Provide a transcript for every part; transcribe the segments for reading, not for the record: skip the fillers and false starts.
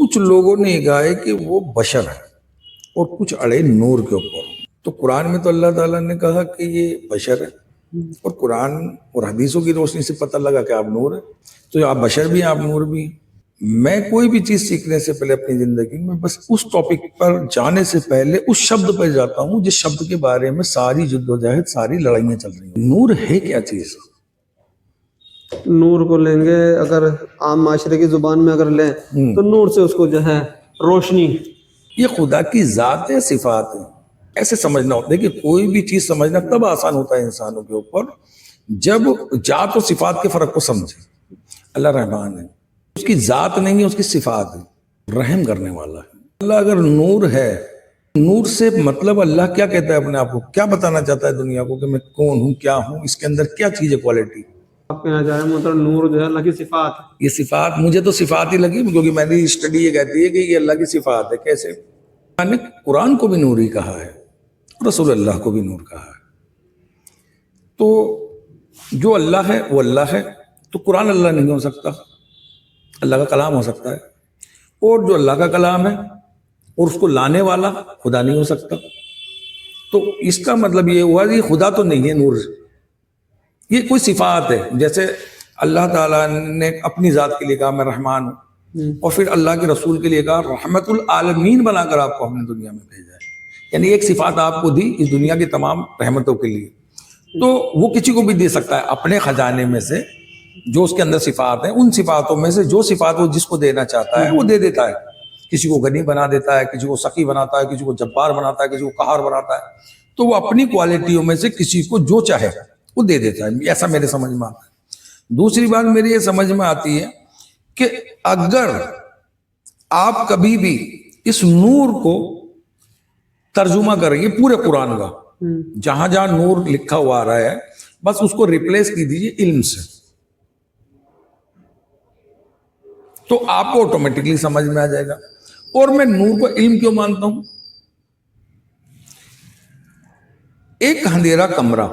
کچھ لوگوں نے یہ کہا ہے کہ وہ بشر ہے اور کچھ اڑے نور کے اوپر. تو قرآن میں تو اللہ تعالیٰ نے کہا کہ یہ بشر ہے، اور قرآن اور حدیثوں کی روشنی سے پتہ لگا کہ آپ نور ہیں. تو آپ بشر بھی ہیں، آپ نور بھی ہیں. میں کوئی بھی چیز سیکھنے سے پہلے اپنی زندگی میں بس اس ٹاپک پر جانے سے پہلے اس شبد پر جاتا ہوں جس شبد کے بارے میں ساری جدوجہد، ساری لڑائیاں چل رہی ہیں. نور ہے کیا چیز؟ نور کو لیں گے اگر عام معاشرے کی زبان میں اگر لیں تو نور سے اس کو جو ہے روشنی. یہ خدا کی ذات ہے، صفات ہے. ایسے سمجھنا ہوتا ہے کہ کوئی بھی چیز سمجھنا تب آسان ہوتا ہے انسانوں کے اوپر جب ذات و صفات کے فرق کو سمجھے. اللہ رحمان ہے، اس کی ذات نہیں ہے، اس کی صفات ہے، رحم کرنے والا ہے. اللہ اگر نور ہے، نور سے مطلب اللہ کیا کہتا ہے اپنے آپ کو، کیا بتانا چاہتا ہے دنیا کو کہ میں کون ہوں، کیا ہوں، اس کے اندر کیا چیز ہے، کوالٹی. آپ کہنا چاہ رہے ہیں مطلب نور جو ہے اللہ کی صفات ہے. یہ صفات مجھے تو صفات ہی لگی کیونکہ میں نے اسٹڈی یہ کہتی ہے کہ یہ اللہ کی صفات ہے. کیسے؟ میں نے قرآن کو بھی نور ہی کہا ہے، رسول اللہ کو بھی نور کہا ہے. تو جو اللہ ہے وہ اللہ ہے، تو قرآن اللہ نہیں ہو سکتا، اللہ کا کلام ہو سکتا ہے. اور جو اللہ کا کلام ہے اور اس کو لانے والا خدا نہیں ہو سکتا. تو اس کا مطلب یہ ہوا کہ خدا تو نہیں ہے نور، یہ کوئی صفات ہے. جیسے اللہ تعالیٰ نے اپنی ذات کے لیے کہا میں رحمان ہوں، اور پھر اللہ کے رسول کے لیے کہا رحمت العالمین بنا کر آپ کو ہم نے دنیا میں بھیجا ہے. یعنی ایک صفات آپ کو دی اس دنیا کی تمام رحمتوں کے لیے. تو وہ کسی کو بھی دے سکتا ہے اپنے خزانے میں سے جو اس کے اندر صفات ہیں، ان صفاتوں میں سے جو صفات وہ جس کو دینا چاہتا ہے وہ دے دیتا ہے. کسی کو غنی بنا دیتا ہے، کسی کو سخی بناتا ہے، کسی کو جبار بناتا ہے، کسی کو قہار بناتا ہے. تو وہ اپنی کوالٹیوں میں سے کسی کو جو چاہے وہ دے دیتا ہے. ایسا میرے سمجھ میں آتا ہے. دوسری بات میری یہ سمجھ میں آتی ہے کہ اگر آپ کبھی بھی اس نور کو ترجمہ کریں گے پورے قرآن کا، جہاں جہاں نور لکھا ہوا آ رہا ہے بس اس کو ریپلیس کی دیجیے علم سے، تو آپ کو آٹومیٹکلی سمجھ میں آ جائے گا. اور میں نور کو علم کیوں مانتا ہوں؟ ایک اندھیرا کمرہ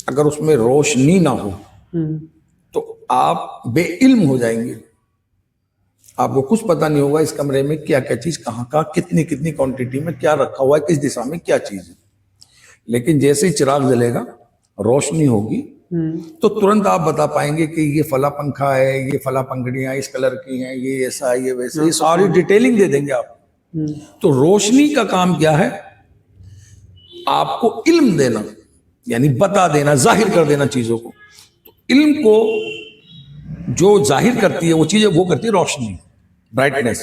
اگر اس میں روشنی نہ ہو تو آپ بے علم ہو جائیں گے. آپ کو کچھ پتہ نہیں ہوگا اس کمرے میں کیا کیا چیز، کہاں کہاں، کتنی کتنی کوانٹٹی میں کیا رکھا ہوا ہے، کس دشا میں کیا چیز ہے. لیکن جیسے ہی چراغ جلے گا، روشنی ہوگی، تو ترنت آپ بتا پائیں گے کہ یہ فلاں پنکھا ہے، یہ فلاں پنکھڑیاں اس کلر کی ہیں، یہ ایسا ہے، یہ ویسا، یہ ساری ڈیٹیلنگ دے دیں گے آپ. تو روشنی کا کام کیا ہے؟ آپ کو علم دینا، یعنی بتا دینا، ظاہر کر دینا چیزوں کو. تو علم کو جو ظاہر کرتی ہے وہ چیزیں وہ کرتی ہے روشنی، برائٹنس.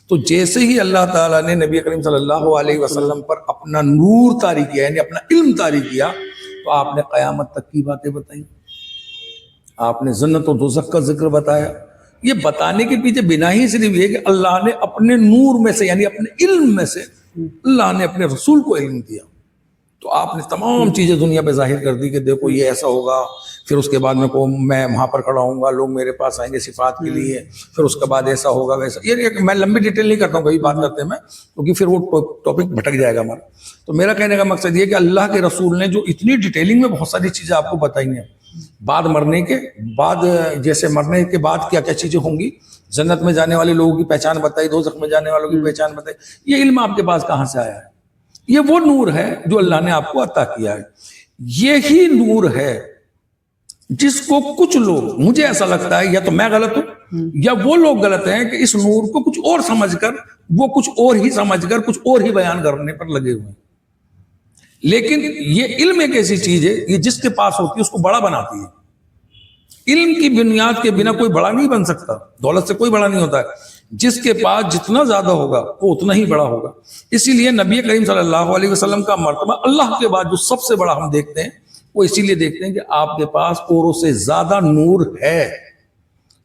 تو جیسے ہی اللہ تعالیٰ نے نبی کریم صلی اللہ علیہ وسلم پر اپنا نور طاری کیا، یعنی اپنا علم طاری کیا، تو آپ نے قیامت تک کی باتیں بتائیں، آپ نے جنت و دوزخ کا ذکر بتایا. یہ بتانے کے پیچھے بنا ہی صرف یہ کہ اللہ نے اپنے نور میں سے، یعنی اپنے علم میں سے اللہ نے اپنے رسول کو علم دیا. تو آپ نے تمام چیزیں دنیا پہ ظاہر کر دی کہ دیکھو یہ ایسا ہوگا، پھر اس کے بعد میں وہاں پر کھڑا ہوں گا، لوگ میرے پاس آئیں گے صفات کے لیے، پھر اس کے بعد ایسا ہوگا ویسا. یہ میں لمبی ڈیٹیل نہیں کرتا ہوں کبھی بات کرتے میں، کیونکہ پھر وہ ٹاپک بھٹک جائے گا ہمارا. تو میرا کہنے کا مقصد یہ کہ اللہ کے رسول نے جو اتنی ڈیٹیلنگ میں بہت ساری چیزیں آپ کو بتائی ہیں، بعد مرنے کے بعد، جیسے مرنے کے بعد کیا کیا چیزیں ہوں گی، جنت میں جانے والے لوگوں کی پہچان بتائی، دوزخ میں جانے والوں کی پہچان بتائی. یہ علم آپ کے پاس کہاں سے آیا ہے؟ یہ وہ نور ہے جو اللہ نے آپ کو عطا کیا ہے. یہی نور ہے جس کو کچھ لوگ، مجھے ایسا لگتا ہے یا تو میں غلط ہوں یا وہ لوگ غلط ہیں کہ اس نور کو کچھ اور سمجھ کر، وہ کچھ اور ہی سمجھ کر کچھ اور ہی بیان کرنے پر لگے ہوئے ہیں. لیکن یہ علم ایک ایسی چیز ہے یہ جس کے پاس ہوتی ہے اس کو بڑا بناتی ہے. علم کی بنیاد کے بنا کوئی بڑا نہیں بن سکتا، دولت سے کوئی بڑا نہیں ہوتا ہے. جس کے پاس جتنا زیادہ ہوگا وہ اتنا ہی بڑا ہوگا. اسی لیے نبی کریم صلی اللہ علیہ وسلم کا مرتبہ اللہ کے بعد جو سب سے بڑا ہم دیکھتے ہیں وہ اسی لیے دیکھتے ہیں کہ آپ کے پاس اوروں سے زیادہ نور ہے.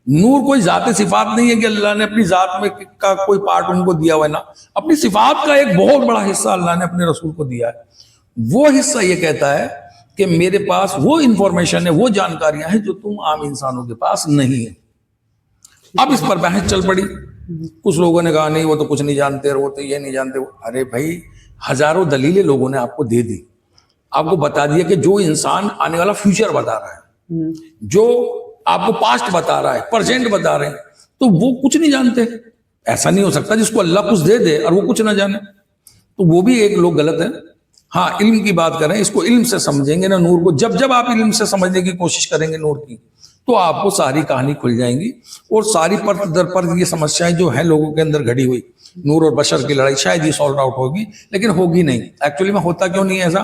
نور کوئی ذات صفات نہیں ہے کہ اللہ نے اپنی ذات میں کا کوئی پارٹ ان کو دیا ہوا ہے، نا، اپنی صفات کا ایک بہت بڑا حصہ اللہ نے اپنے رسول کو دیا ہے. وہ حصہ یہ کہتا ہے کہ میرے پاس وہ انفارمیشن ہے، وہ جانکاریاں ہیں جو تم عام انسانوں کے پاس نہیں ہے. اب اس پر بحث چل پڑی. کچھ لوگوں نے کہا نہیں وہ تو کچھ نہیں جانتے، وہ تو یہ نہیں جانتے. ارے بھائی، ہزاروں دلیلیں لوگوں نے آپ کو دے دی، آپ کو بتا دیا کہ جو انسان آنے والا فیوچر بتا رہا ہے، جو آپ کو پاسٹ بتا رہا ہے، پرزینٹ بتا رہے ہیں، تو وہ کچھ نہیں جانتے. ایسا نہیں ہو سکتا جس کو اللہ کچھ دے دے اور وہ کچھ نہ جانے. تو وہ بھی ایک لوگ غلط ہیں. ہاں علم کی بات کریں, اس کو علم سے سمجھیں گے نا نور کو. جب آپ علم سے سمجھنے کی کوشش کریں گے نور کی, تو آپ کو ساری کہانی کھل جائیں گی, اور ساری پرت در پرت یہ سمسیاں جو ہیں لوگوں کے اندر گھڑی ہوئی, نور اور بشر کی لڑائی, شاید یہ سالو آؤٹ ہوگی, لیکن ہوگی نہیں. ایکچولی میں ہوتا کیوں نہیں ہے ایسا؟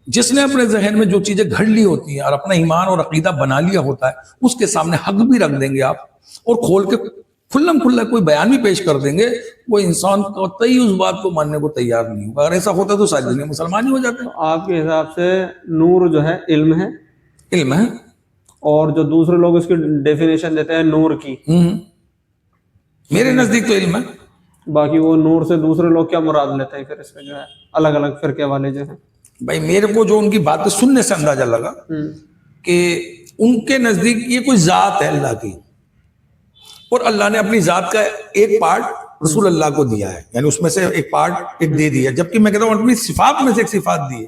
جس نے اپنے ذہن میں جو چیزیں گھڑ لی ہوتی ہیں اور اپنا ایمان اور عقیدہ بنا لیا ہوتا ہے, اس کے سامنے حق بھی رکھ دیں گے آپ, اور کھول کے کھلم کھلا کوئی بیان بھی پیش کر دیں گے, وہ انسان قطعی اس بات کو ماننے کو تیار نہیں ہوگا. اگر ایسا ہوتا تو ساری دنیا مسلمان ہی ہو جاتے. آپ کے حساب سے نور جو ہے علم ہے, علم ہے, اور جو دوسرے لوگ اس کی ڈیفینیشن دیتے ہیں نور کی, میرے نزدیک تو علم ہے. باقی وہ نور سے دوسرے لوگ کیا مراد لیتے ہیں پھر اس میں جو ہے الگ الگ فرقے والے جو ہیں؟ بھائی میرے کو جو ان کی باتیں سننے سے اندازہ لگا کہ ان کے نزدیک یہ کوئی ذات ہے اللہ کی, اور اللہ نے اپنی ذات کا ایک پارٹ رسول اللہ کو دیا ہے, یعنی اس میں سے ایک پارٹ ایک دے دیا, جبکہ میں کہتا ہوں اپنی صفات میں سے ایک صفات دی ہے.